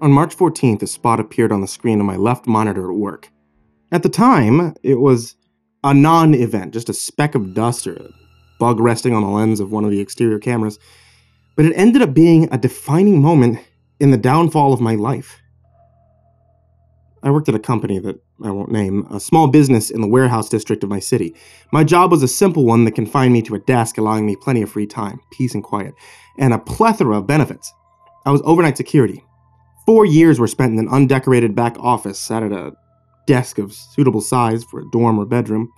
On March 14th, a spot appeared on the screen on my left monitor at work. At the time, it was a non-event, just a speck of dust or a bug resting on the lens of one of the exterior cameras, but it ended up being a defining moment in the downfall of my life. I worked at a company that I won't name, a small business in the warehouse district of my city. My job was a simple one that confined me to a desk, allowing me plenty of free time, peace and quiet, and a plethora of benefits. I was overnight security. 4 years were spent in an undecorated back office, sat at a desk of suitable size for a dorm or bedroom.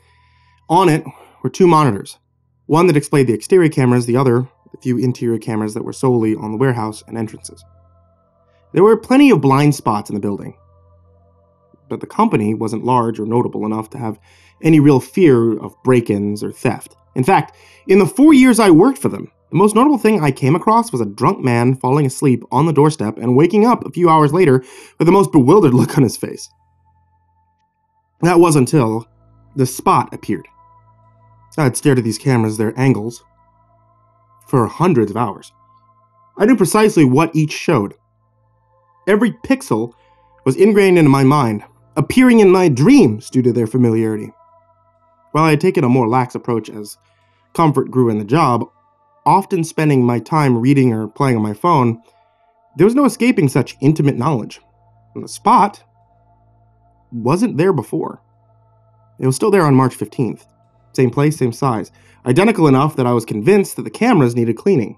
On it were 2 monitors, one that displayed the exterior cameras, the other the few interior cameras that were solely on the warehouse and entrances. There were plenty of blind spots in the building, but the company wasn't large or notable enough to have any real fear of break-ins or theft. In fact, in the 4 years I worked for them, the most notable thing I came across was a drunk man falling asleep on the doorstep and waking up a few hours later with the most bewildered look on his face. That was until the spot appeared. I had stared at these cameras, their angles, for hundreds of hours. I knew precisely what each showed. Every pixel was ingrained into my mind, appearing in my dreams due to their familiarity. While I had taken a more lax approach as comfort grew in the job, often spending my time reading or playing on my phone, there was no escaping such intimate knowledge. And the spot wasn't there before. It was still there on March 15th. Same place, same size. Identical enough that I was convinced that the cameras needed cleaning.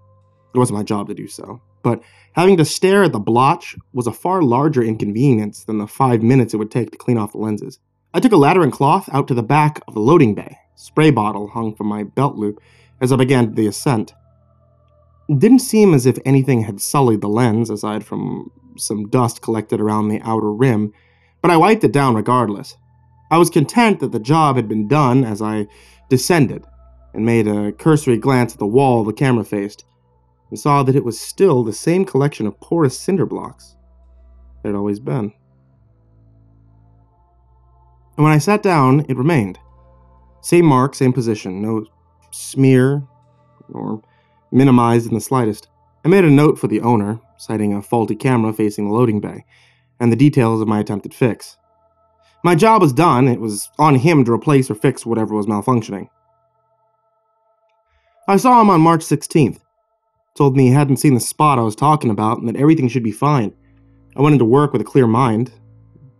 It wasn't my job to do so, but having to stare at the blotch was a far larger inconvenience than the 5 minutes it would take to clean off the lenses. I took a ladder and cloth out to the back of the loading bay. Spray bottle hung from my belt loop as I began the ascent. It didn't seem as if anything had sullied the lens, aside from some dust collected around the outer rim, but I wiped it down regardless. I was content that the job had been done as I descended and made a cursory glance at the wall the camera faced, and saw that it was still the same collection of porous cinder blocks it had always been. And when I sat down, it remained. Same mark, same position, no smear or minimized in the slightest. I made a note for the owner, citing a faulty camera facing the loading bay, and the details of my attempted fix. My job was done. It was on him to replace or fix whatever was malfunctioning. I saw him on March 16th. Told me he hadn't seen the spot I was talking about and that everything should be fine. I went into work with a clear mind.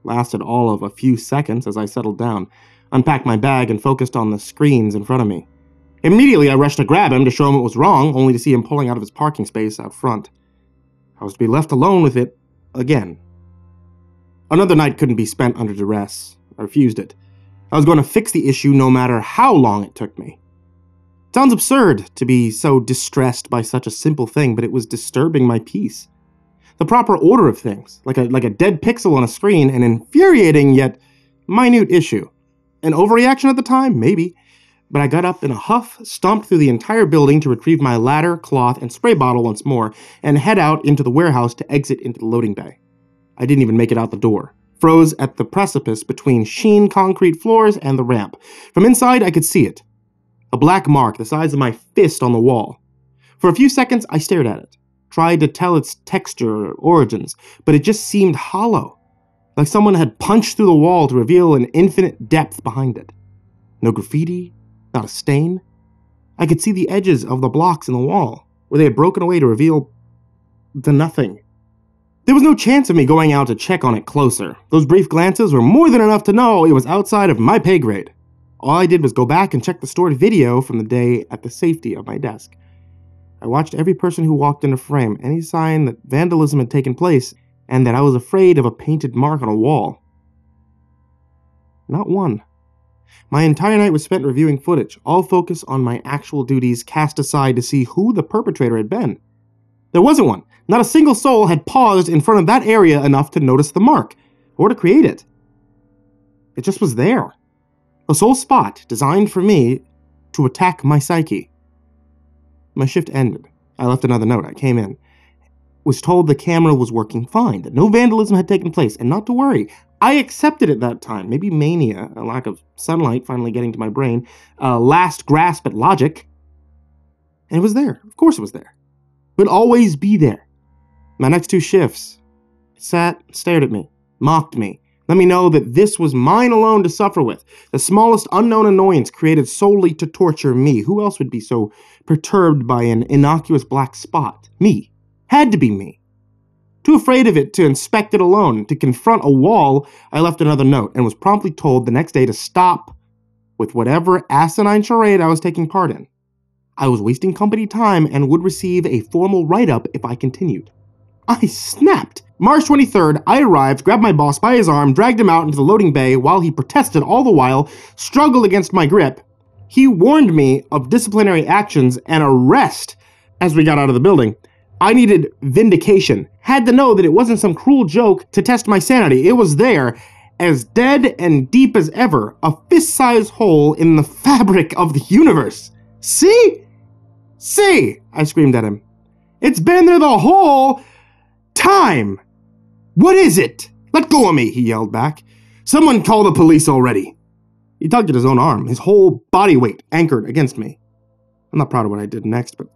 Lasted all of a few seconds as I settled down, unpacked my bag, and focused on the screens in front of me. Immediately I rushed to grab him to show him what was wrong, only to see him pulling out of his parking space out front. I was to be left alone with it again. Another night couldn't be spent under duress. I refused it. I was going to fix the issue no matter how long it took me. It sounds absurd to be so distressed by such a simple thing, but it was disturbing my peace. The proper order of things, like a dead pixel on a screen, an infuriating yet minute issue. An overreaction at the time? Maybe. But I got up in a huff, stomped through the entire building to retrieve my ladder, cloth, and spray bottle once more, and head out into the warehouse to exit into the loading bay. I didn't even make it out the door. Froze at the precipice between sheen concrete floors and the ramp. From inside, I could see it. A black mark the size of my fist on the wall. For a few seconds, I stared at it. Tried to tell its texture or origins, but it just seemed hollow. Like someone had punched through the wall to reveal an infinite depth behind it. No graffiti, not a stain. I could see the edges of the blocks in the wall, where they had broken away to reveal the nothing. There was no chance of me going out to check on it closer. Those brief glances were more than enough to know it was outside of my pay grade. All I did was go back and check the stored video from the day at the safety of my desk. I watched every person who walked into frame, any sign that vandalism had taken place, and that I was afraid of a painted mark on a wall. Not one. My entire night was spent reviewing footage, all focus on my actual duties cast aside to see who the perpetrator had been. There wasn't one. Not a single soul had paused in front of that area enough to notice the mark, or to create it. It just was there. A sole spot designed for me to attack my psyche. My shift ended. I left another note. I came in. Was told the camera was working fine, that no vandalism had taken place, and not to worry. I accepted it that time. Maybe mania, a lack of sunlight finally getting to my brain, a last grasp at logic. And it was there. Of course it was there. It would always be there. My next 2 shifts, sat, stared at me, mocked me, let me know that this was mine alone to suffer with, the smallest unknown annoyance created solely to torture me. Who else would be so perturbed by an innocuous black spot? Me. Had to be me. Too afraid of it to inspect it alone, to confront a wall, I left another note and was promptly told the next day to stop with whatever asinine charade I was taking part in. I was wasting company time and would receive a formal write-up if I continued. I snapped. March 23rd, I arrived, grabbed my boss by his arm, dragged him out into the loading bay while he protested all the while, struggled against my grip. He warned me of disciplinary actions and arrest as we got out of the building. I needed vindication. Had to know that it wasn't some cruel joke to test my sanity. It was there, as dead and deep as ever, a fist-sized hole in the fabric of the universe. See? See, I screamed at him. It's been there the whole time. What is it? Let go of me, he yelled back. Someone call the police already. He tugged at his own arm, his whole body weight anchored against me. I'm not proud of what I did next, but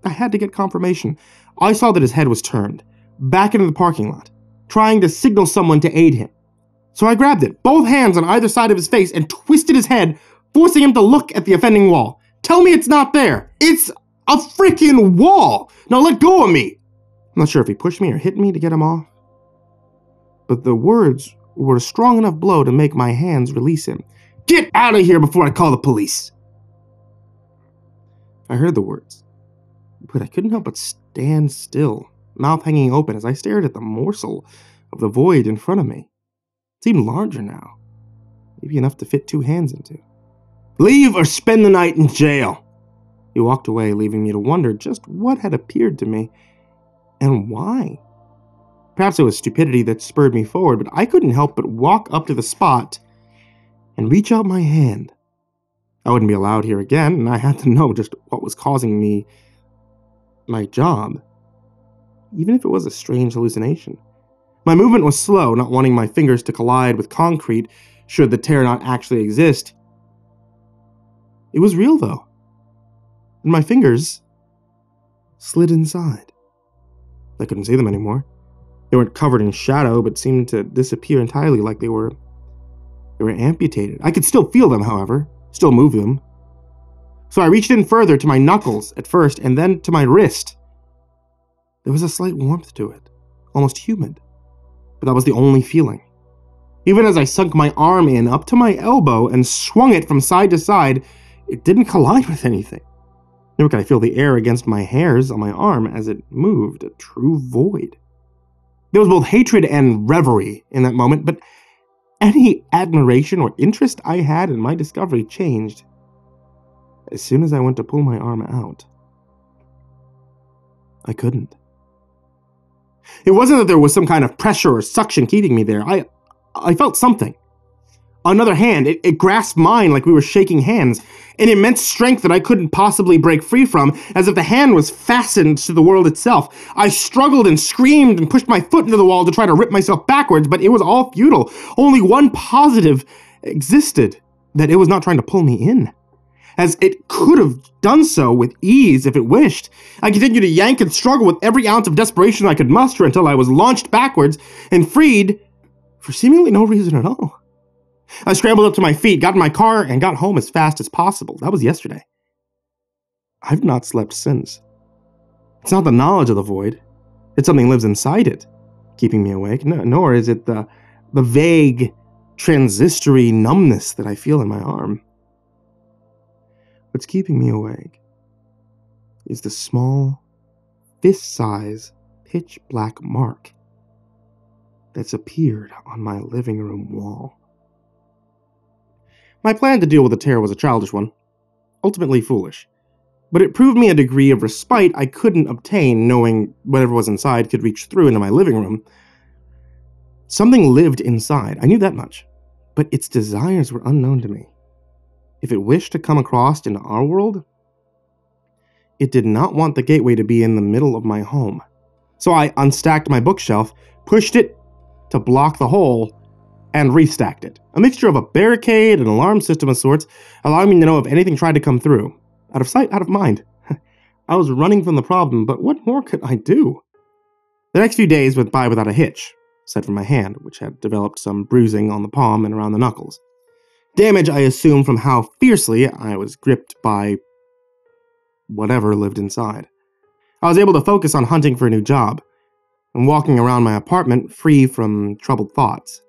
I had to get confirmation. I saw that his head was turned, back into the parking lot, trying to signal someone to aid him. So I grabbed it, both hands on either side of his face, and twisted his head, forcing him to look at the offending wall. Tell me it's not there. It's a freaking wall. Now let go of me. I'm not sure if he pushed me or hit me to get him off, but the words were a strong enough blow to make my hands release him. Get out of here before I call the police. I heard the words, but I couldn't help but stand still, mouth hanging open as I stared at the morsel of the void in front of me. It seemed larger now, maybe enough to fit two hands into. Leave or spend the night in jail. He walked away, leaving me to wonder just what had appeared to me and why. Perhaps it was stupidity that spurred me forward, but I couldn't help but walk up to the spot and reach out my hand. I wouldn't be allowed here again, and I had to know just what was causing me my job, even if it was a strange hallucination. My movement was slow, not wanting my fingers to collide with concrete should the tear not actually exist. It was real, though, and my fingers slid inside. I couldn't see them anymore. They weren't covered in shadow, but seemed to disappear entirely like they were amputated. I could still feel them, however, still move them. So I reached in further to my knuckles at first, and then to my wrist. There was a slight warmth to it, almost humid, but that was the only feeling. Even as I sunk my arm in up to my elbow and swung it from side to side, it didn't collide with anything. Nor could I feel the air against my hairs on my arm as it moved, a true void. There was both hatred and reverie in that moment, but any admiration or interest I had in my discovery changed as soon as I went to pull my arm out. I couldn't. It wasn't that there was some kind of pressure or suction keeping me there. I felt something. Another hand, it grasped mine like we were shaking hands, an immense strength that I couldn't possibly break free from, as if the hand was fastened to the world itself. I struggled and screamed and pushed my foot into the wall to try to rip myself backwards, but it was all futile. Only one positive existed, that it was not trying to pull me in, as it could have done so with ease if it wished. I continued to yank and struggle with every ounce of desperation I could muster until I was launched backwards and freed for seemingly no reason at all. I scrambled up to my feet, got in my car, and got home as fast as possible. That was yesterday. I've not slept since. It's not the knowledge of the void. It's something lives inside it, keeping me awake. Nor is it the vague, transistory numbness that I feel in my arm. What's keeping me awake is the small, fist-size, pitch-black mark that's appeared on my living room wall. My plan to deal with the tear was a childish one, ultimately foolish, but it proved me a degree of respite I couldn't obtain knowing whatever was inside could reach through into my living room. Something lived inside, I knew that much, but its desires were unknown to me. If it wished to come across into our world, it did not want the gateway to be in the middle of my home. So I unstacked my bookshelf, pushed it to block the hole, and restacked it. A mixture of a barricade and alarm system of sorts, allowing me to know if anything tried to come through. Out of sight, out of mind. I was running from the problem, but what more could I do? The next few days went by without a hitch. aside from my hand, which had developed some bruising on the palm and around the knuckles. Damage, I assume, from how fiercely I was gripped by whatever lived inside. I was able to focus on hunting for a new job, and walking around my apartment free from troubled thoughts.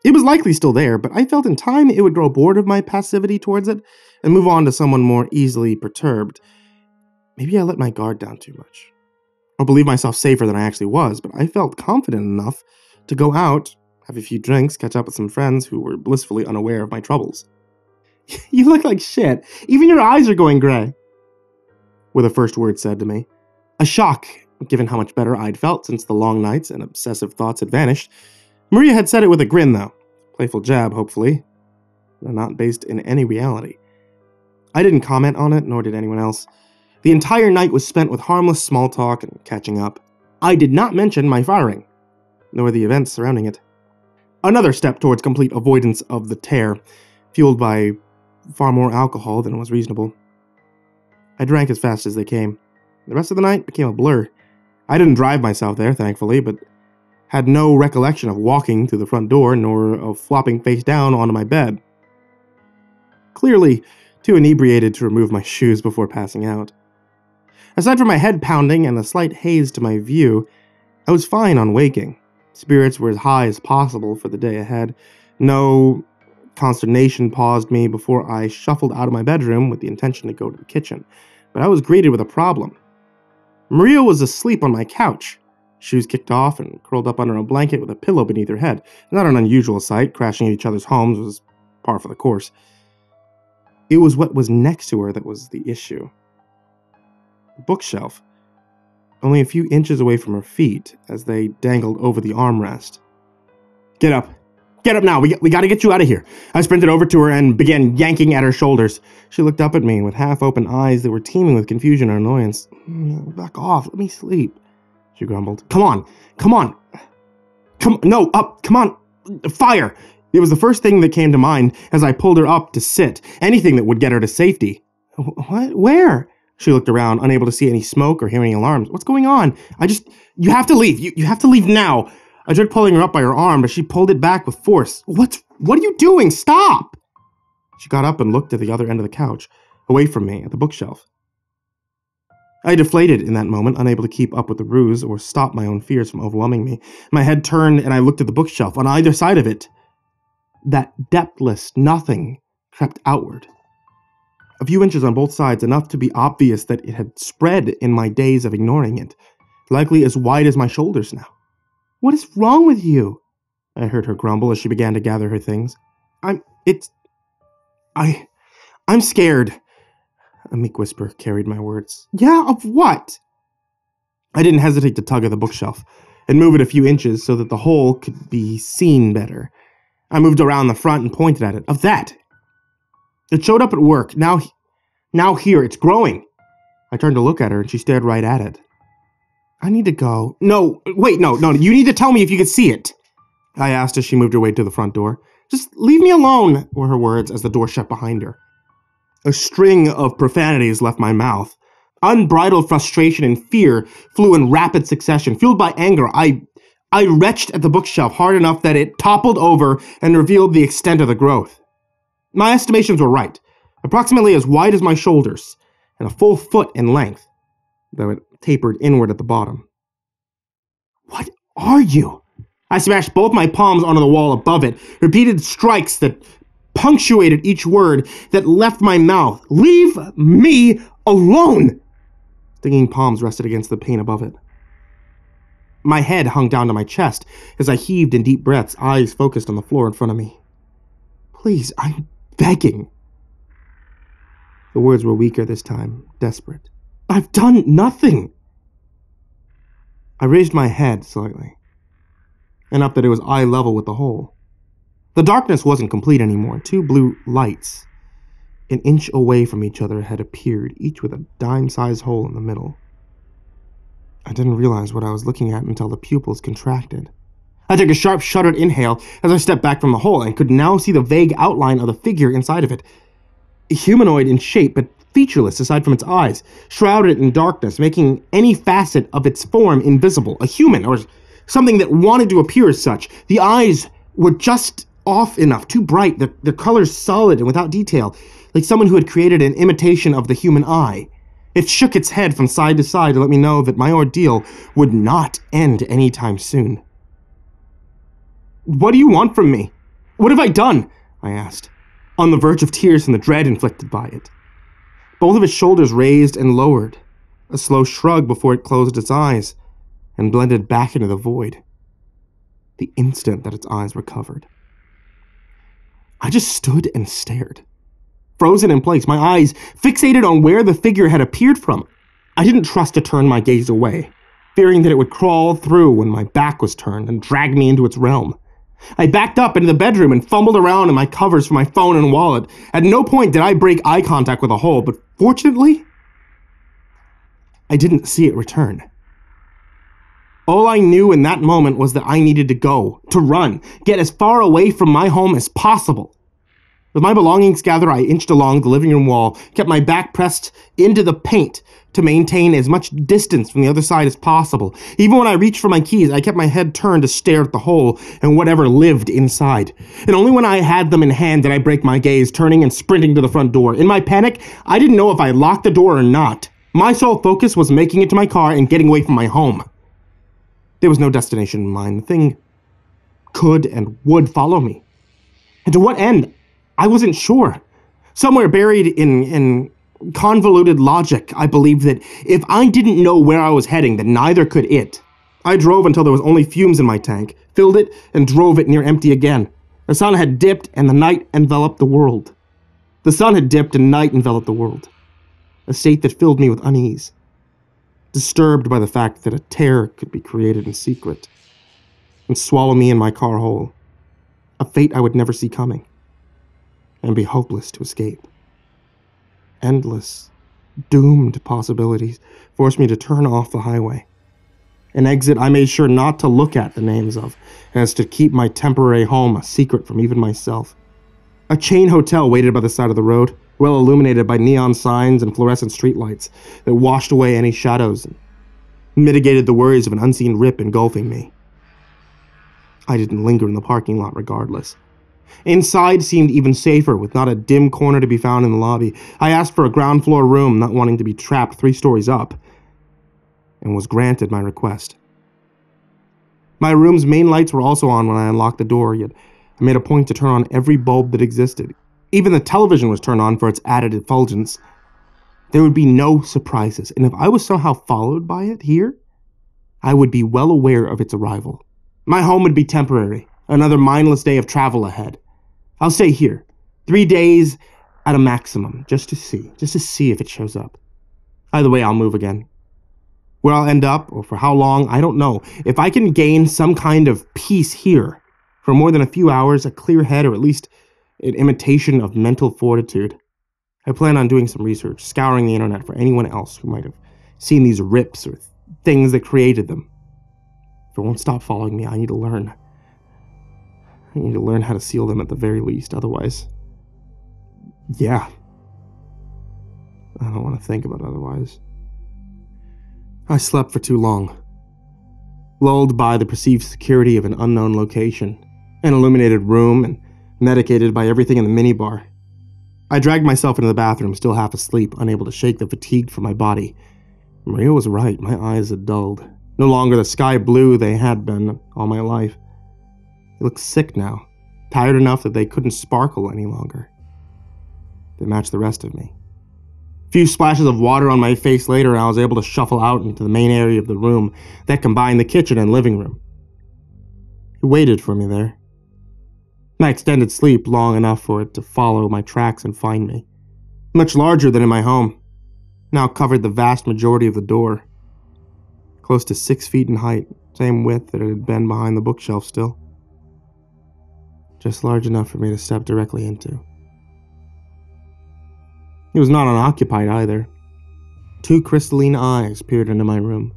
It was likely still there, but I felt in time it would grow bored of my passivity towards it and move on to someone more easily perturbed. Maybe I let my guard down too much, or believe myself safer than I actually was, but I felt confident enough to go out, have a few drinks, catch up with some friends who were blissfully unaware of my troubles. "You look like shit. Even your eyes are going gray," were the first words said to me. A shock, given how much better I'd felt since the long nights and obsessive thoughts had vanished. Maria had said it with a grin, though. Playful jab, hopefully. Not based in any reality. I didn't comment on it, nor did anyone else. The entire night was spent with harmless small talk and catching up. I did not mention my firing, nor the events surrounding it. Another step towards complete avoidance of the tear, fueled by far more alcohol than was reasonable. I drank as fast as they came. The rest of the night became a blur. I didn't drive myself there, thankfully, but had no recollection of walking through the front door, nor of flopping face down onto my bed. Clearly, too inebriated to remove my shoes before passing out. Aside from my head pounding and a slight haze to my view, I was fine on waking. Spirits were as high as possible for the day ahead. No consternation paused me before I shuffled out of my bedroom with the intention to go to the kitchen, but I was greeted with a problem. Maria was asleep on my couch, shoes kicked off and curled up under a blanket with a pillow beneath her head. Not an unusual sight, crashing at each other's homes was par for the course. It was what was next to her that was the issue. The bookshelf, only a few inches away from her feet as they dangled over the armrest. "Get up. Get up now. We gotta get you out of here." I sprinted over to her and began yanking at her shoulders. She looked up at me with half-open eyes that were teeming with confusion and annoyance. "Back off. Let me sleep," she grumbled. Come on. No, up. Come on. Fire." It was the first thing that came to mind as I pulled her up to sit. Anything that would get her to safety. "What? Where?" She looked around, unable to see any smoke or hear any alarms. "What's going on? You have to leave. You have to leave now." I tried pulling her up by her arm, but she pulled it back with force. What are you doing? Stop!" She got up and looked at the other end of the couch, away from me, at the bookshelf. I deflated in that moment, unable to keep up with the ruse or stop my own fears from overwhelming me. My head turned and I looked at the bookshelf. On either side of it, that depthless nothing crept outward. A few inches on both sides, enough to be obvious that it had spread in my days of ignoring it, likely as wide as my shoulders now. "What is wrong with you?" I heard her grumble as she began to gather her things. I'm scared," a meek whisper carried my words. "Yeah, of what?" I didn't hesitate to tug at the bookshelf and move it a few inches so that the hole could be seen better. I moved around the front and pointed at it. "Of that." It showed up at work. Now here, it's growing. I turned to look at her and she stared right at it. "I need to go." No, you need to tell me if you could see it," I asked as she moved her way to the front door. "Just leave me alone," were her words as the door shut behind her. A string of profanities left my mouth. Unbridled frustration and fear flew in rapid succession. Fueled by anger, I retched at the bookshelf hard enough that it toppled over and revealed the extent of the growth. My estimations were right, approximately as wide as my shoulders and a full foot in length, though it tapered inward at the bottom. "What are you?" I smashed both my palms onto the wall above it, repeated strikes that punctuated each word that left my mouth. "Leave me alone!" Stinging palms rested against the pane above it. My head hung down to my chest as I heaved in deep breaths, eyes focused on the floor in front of me. "Please, I'm begging." The words were weaker this time, desperate. "I've done nothing." I raised my head slightly, enough that it was eye level with the hole. The darkness wasn't complete anymore. Two blue lights, an inch away from each other, had appeared, each with a dime-sized hole in the middle. I didn't realize what I was looking at until the pupils contracted. I took a sharp, shuddered inhale as I stepped back from the hole and could now see the vague outline of the figure inside of it. Humanoid in shape, but featureless aside from its eyes, shrouded in darkness, making any facet of its form invisible. A human, or something that wanted to appear as such. The eyes were just off enough, too bright, the colors solid and without detail, like someone who had created an imitation of the human eye. It shook its head from side to side to let me know that my ordeal would not end anytime soon. "What do you want from me? What have I done?" I asked, on the verge of tears from the dread inflicted by it. Both of his shoulders raised and lowered, a slow shrug before it closed its eyes and blended back into the void, the instant that its eyes were covered. I just stood and stared, frozen in place, my eyes fixated on where the figure had appeared from. I didn't trust to turn my gaze away, fearing that it would crawl through when my back was turned and drag me into its realm. I backed up into the bedroom and fumbled around in my covers for my phone and wallet. At no point did I break eye contact with a hole, but fortunately, I didn't see it return. All I knew in that moment was that I needed to go, to run, get as far away from my home as possible. With my belongings gathered, I inched along the living room wall, kept my back pressed into the paint to maintain as much distance from the other side as possible. Even when I reached for my keys, I kept my head turned to stare at the hole and whatever lived inside. And only when I had them in hand did I break my gaze, turning and sprinting to the front door. In my panic, I didn't know if I locked the door or not. My sole focus was making it to my car and getting away from my home. There was no destination in mind. The thing could and would follow me. And to what end? I wasn't sure. Somewhere buried in convoluted logic, I believed that if I didn't know where I was heading, then neither could it. I drove until there was only fumes in my tank, filled it, and drove it near empty again. The sun had dipped, and the night enveloped the world. The sun had dipped, and night enveloped the world. A state that filled me with unease, disturbed by the fact that a terror could be created in secret and swallow me in my car whole, a fate I would never see coming, and be hopeless to escape. Endless, doomed possibilities forced me to turn off the highway. An exit I made sure not to look at the names of, as to keep my temporary home a secret from even myself. A chain hotel waited by the side of the road, well illuminated by neon signs and fluorescent streetlights that washed away any shadows and mitigated the worries of an unseen rip engulfing me. I didn't linger in the parking lot regardless. Inside seemed even safer, with not a dim corner to be found in the lobby. I asked for a ground floor room, not wanting to be trapped 3 stories up, and was granted my request. My room's main lights were also on when I unlocked the door, yet I made a point to turn on every bulb that existed. Even the television was turned on for its added effulgence. There would be no surprises, and if I was somehow followed by it here, I would be well aware of its arrival. My home would be temporary, another mindless day of travel ahead. I'll stay here, 3 days at a maximum, just to see if it shows up. Either way, I'll move again. Where I'll end up, or for how long, I don't know. If I can gain some kind of peace here, for more than a few hours, a clear head, or at least an imitation of mental fortitude, I plan on doing some research, scouring the internet for anyone else who might have seen these rips or things that created them. If it won't stop following me, I need to learn. I need to learn how to seal them at the very least, otherwise... yeah. I don't want to think about otherwise. I slept for too long, lulled by the perceived security of an unknown location, an illuminated room, and medicated by everything in the minibar. I dragged myself into the bathroom, still half asleep, unable to shake the fatigue from my body. Maria was right, my eyes had dulled. No longer the sky blue they had been all my life. They looked sick now, tired enough that they couldn't sparkle any longer. They matched the rest of me. A few splashes of water on my face later, and I was able to shuffle out into the main area of the room that combined the kitchen and living room. He waited for me there. My extended sleep long enough for it to follow my tracks and find me. Much larger than in my home. Now covered the vast majority of the door. Close to 6 feet in height, same width that it had been behind the bookshelf still. Just large enough for me to step directly into. It was not unoccupied either. 2 crystalline eyes peered into my room,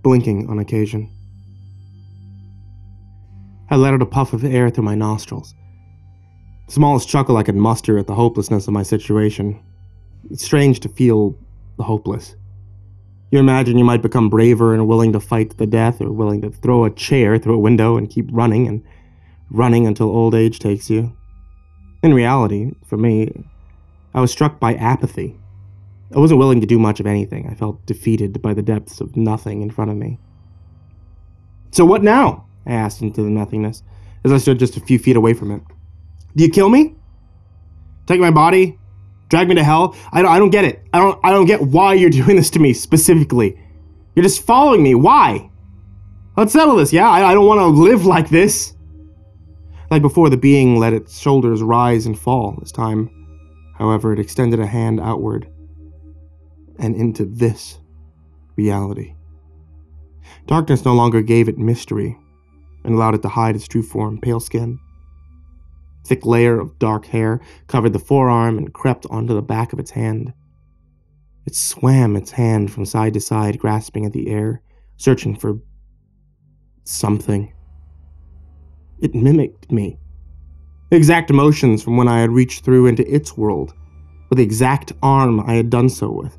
blinking on occasion. I let out a puff of air through my nostrils. The smallest chuckle I could muster at the hopelessness of my situation. It's strange to feel the hopeless. You imagine you might become braver and willing to fight to the death, or willing to throw a chair through a window and keep running and running until old age takes you. In reality, for me, I was struck by apathy. I wasn't willing to do much of anything. I felt defeated by the depths of nothing in front of me. "So what now?" I asked into the nothingness, as I stood just a few feet away from it. "Do you kill me? Take my body? Drag me to hell? I don't get it. I don't get why you're doing this to me specifically. You're just following me. Why? Let's settle this, yeah? I don't want to live like this." Like before, the being let its shoulders rise and fall. This time, however, it extended a hand outward and into this reality. Darkness no longer gave it mystery and allowed it to hide its true form, pale skin. Thick layer of dark hair covered the forearm and crept onto the back of its hand. It swam its hand from side to side, grasping at the air, searching for something. It mimicked me. The exact emotions from when I had reached through into its world, with the exact arm I had done so with.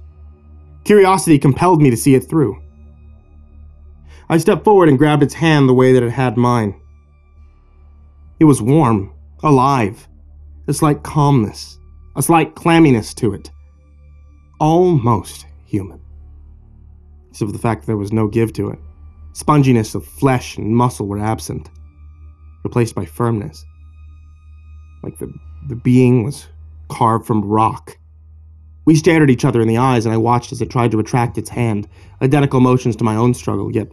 Curiosity compelled me to see it through. I stepped forward and grabbed its hand the way that it had mine. It was warm, alive, a slight calmness, a slight clamminess to it. Almost human. Except for the fact that there was no give to it. Sponginess of flesh and muscle were absent, replaced by firmness. Like the being was carved from rock. We stared at each other in the eyes, and I watched as it tried to retract its hand, identical motions to my own struggle, yet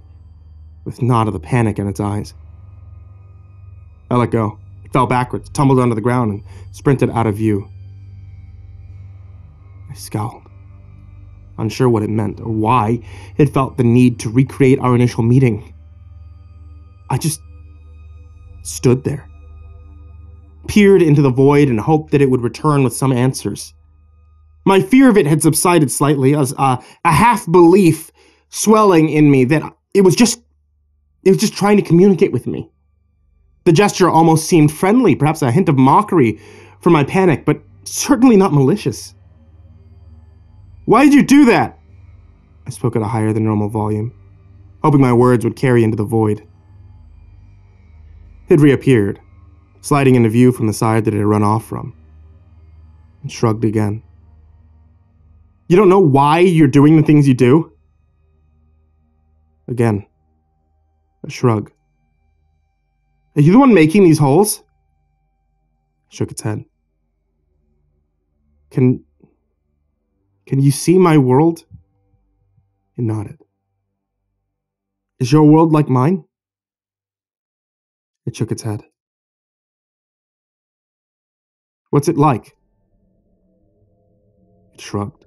with naught of the panic in its eyes. I let go. It fell backwards, tumbled onto the ground, and sprinted out of view. I scowled, unsure what it meant or why it felt the need to recreate our initial meeting. I just stood there, peered into the void and hoped that it would return with some answers. My fear of it had subsided slightly, as a half-belief swelling in me that it was just trying to communicate with me. The gesture almost seemed friendly, perhaps a hint of mockery for my panic, but certainly not malicious. "Why did you do that?" I spoke at a higher than normal volume, hoping my words would carry into the void. It reappeared, sliding into view from the side that it had run off from, and shrugged again. "You don't know why you're doing the things you do?" Again, a shrug. "Are you the one making these holes?" It shook its head. Can you see my world?" It nodded. "Is your world like mine?" It shook its head. "What's it like?" It shrugged.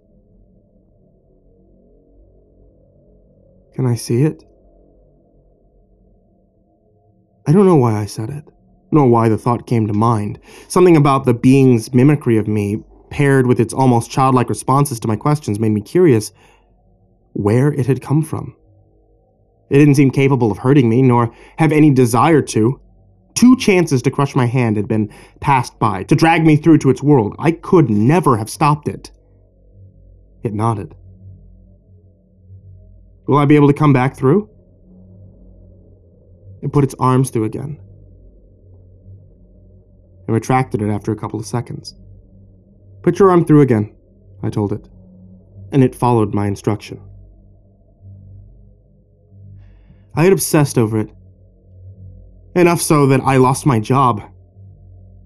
"Can I see it?" I don't know why I said it, nor why the thought came to mind. Something about the being's mimicry of me, paired with its almost childlike responses to my questions, made me curious where it had come from. It didn't seem capable of hurting me, nor have any desire to. 2 chances to crush my hand had been passed by, to drag me through to its world. I could never have stopped it. It nodded. "Will I be able to come back through?" It put its arms through again, and retracted it after a couple of seconds. "Put your arm through again," I told it, and it followed my instruction. I had obsessed over it, enough so that I lost my job,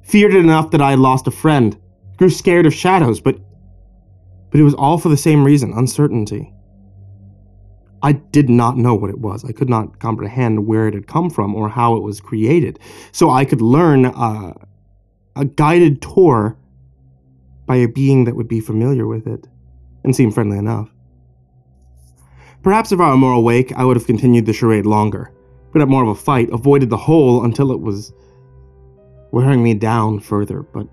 feared it enough that I had lost a friend, grew scared of shadows, but it was all for the same reason, uncertainty. I did not know what it was. I could not comprehend where it had come from or how it was created, so I could learn a guided tour by a being that would be familiar with it and seem friendly enough. Perhaps if I were more awake, I would have continued the charade longer, put up more of a fight, avoided the hole until it was wearing me down further, but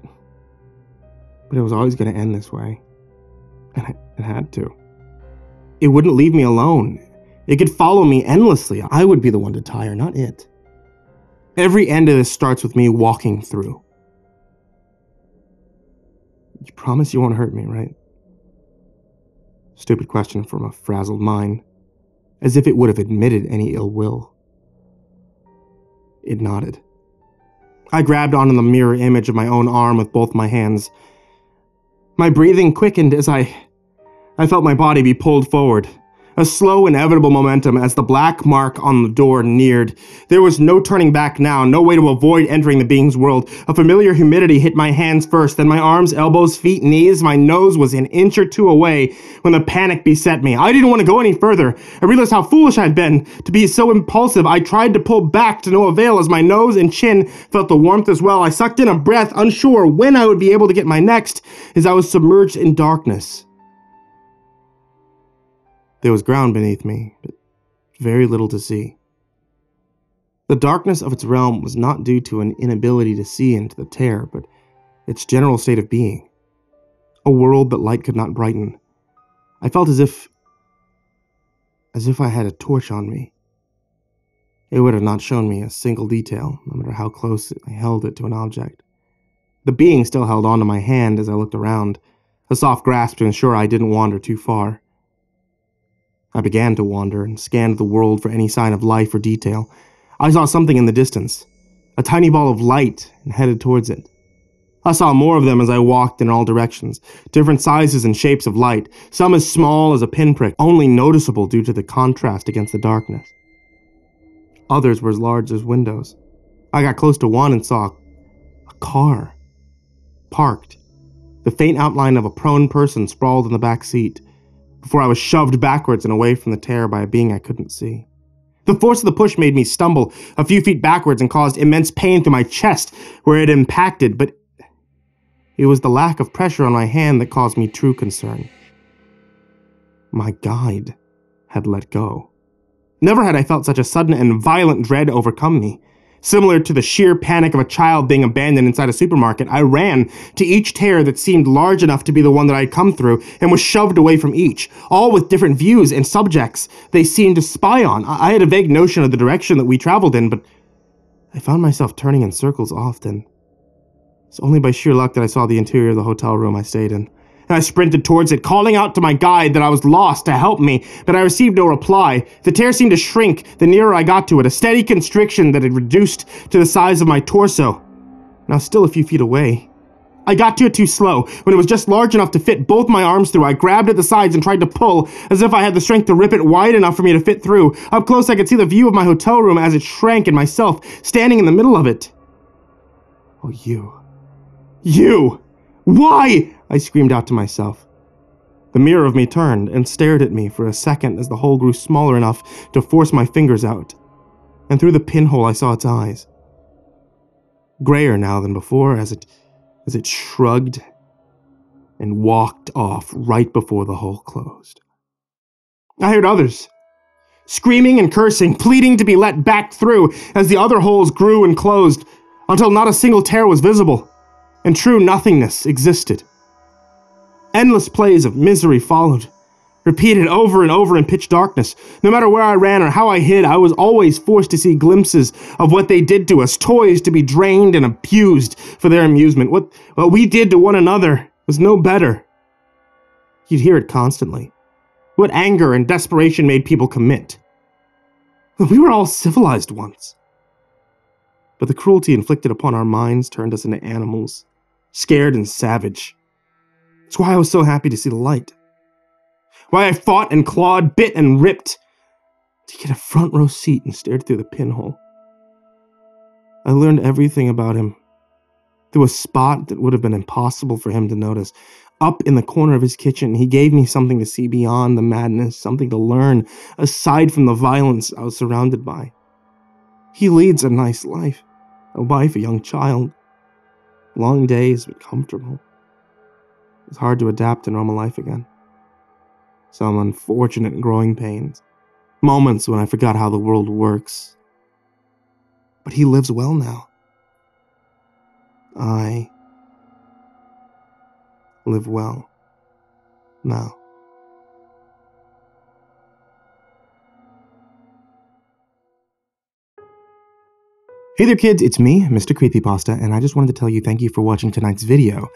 it was always going to end this way, and it had to. It wouldn't leave me alone. It could follow me endlessly. I would be the one to tire, not it. Every end of this starts with me walking through. "You promise you won't hurt me, right?" Stupid question from a frazzled mind, as if it would have admitted any ill will. It nodded. I grabbed onto the mirror image of my own arm with both my hands. My breathing quickened as I felt my body be pulled forward. A slow, inevitable momentum as the black mark on the door neared. There was no turning back now, no way to avoid entering the being's world. A familiar humidity hit my hands first, then my arms, elbows, feet, knees. My nose was an inch or two away when the panic beset me. I didn't want to go any further. I realized how foolish I'd been to be so impulsive. I tried to pull back to no avail as my nose and chin felt the warmth as well. I sucked in a breath, unsure when I would be able to get my next, as I was submerged in darkness. There was ground beneath me, but very little to see. The darkness of its realm was not due to an inability to see into the tear, but its general state of being. A world that light could not brighten. I felt as if I had a torch on me. It would have not shown me a single detail, no matter how close I held it to an object. The being still held onto my hand as I looked around, a soft grasp to ensure I didn't wander too far. I began to wander and scanned the world for any sign of life or detail. I saw something in the distance, a tiny ball of light, and headed towards it. I saw more of them as I walked in all directions, different sizes and shapes of light, some as small as a pinprick, only noticeable due to the contrast against the darkness. Others were as large as windows. I got close to one and saw a car, parked, the faint outline of a prone person sprawled in the back seat, before I was shoved backwards and away from the tear by a being I couldn't see. The force of the push made me stumble a few feet backwards and caused immense pain through my chest where it impacted, but it was the lack of pressure on my hand that caused me true concern. My guide had let go. Never had I felt such a sudden and violent dread overcome me. Similar to the sheer panic of a child being abandoned inside a supermarket, I ran to each tear that seemed large enough to be the one that I had come through and was shoved away from each, all with different views and subjects they seemed to spy on. I had a vague notion of the direction that we traveled in, but I found myself turning in circles often. It's only by sheer luck that I saw the interior of the hotel room I stayed in. I sprinted towards it, calling out to my guide that I was lost to help me, but I received no reply. The tear seemed to shrink the nearer I got to it, a steady constriction that had reduced to the size of my torso. Now still a few feet away. I got to it too slow. When it was just large enough to fit both my arms through, I grabbed at the sides and tried to pull, as if I had the strength to rip it wide enough for me to fit through. Up close I could see the view of my hotel room as it shrank and myself standing in the middle of it. Oh, you. You! Why? I screamed out to myself. The mirror of me turned and stared at me for a second as the hole grew smaller enough to force my fingers out, and through the pinhole I saw its eyes. Grayer now than before as it shrugged and walked off right before the hole closed. I heard others, screaming and cursing, pleading to be let back through as the other holes grew and closed until not a single tear was visible, and true nothingness existed. Endless plays of misery followed, repeated over and over in pitch darkness. No matter where I ran or how I hid, I was always forced to see glimpses of what they did to us, toys to be drained and abused for their amusement. What we did to one another was no better. You'd hear it constantly. What anger and desperation made people commit. We were all civilized once. But the cruelty inflicted upon our minds turned us into animals, scared and savage. That's why I was so happy to see the light. Why I fought and clawed, bit and ripped to get a front row seat and stared through the pinhole. I learned everything about him through a spot that would have been impossible for him to notice. Up in the corner of his kitchen, he gave me something to see beyond the madness, something to learn aside from the violence I was surrounded by. He leads a nice life, a wife, a young child. Long days, but comfortable. It's hard to adapt to normal life again. Some unfortunate growing pains. Moments when I forgot how the world works. But he lives well now. I live well now. Hey there kids, it's me, MrCreepyPasta, and I just wanted to tell you thank you for watching tonight's video.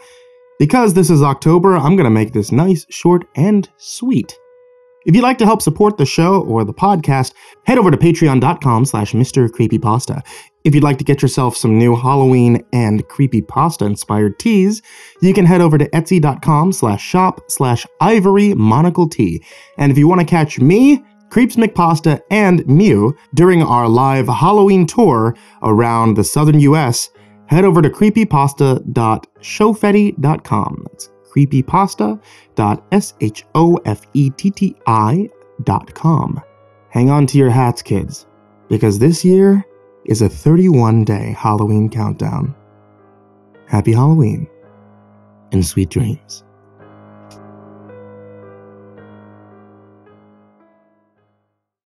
Because this is October, I'm going to make this nice, short, and sweet. If you'd like to help support the show or the podcast, head over to patreon.com/MrCreepyPasta. If you'd like to get yourself some new Halloween and creepypasta-inspired teas, you can head over to etsy.com/shop/ivorymonocletea. And if you want to catch me, CreepsMcPasta, and Myuu during our live Halloween tour around the southern US, head over to creepypasta.shofetti.com. That's creepypasta.shofetti.com. Hang on to your hats, kids, because this year is a 31-day Halloween countdown. Happy Halloween and sweet dreams.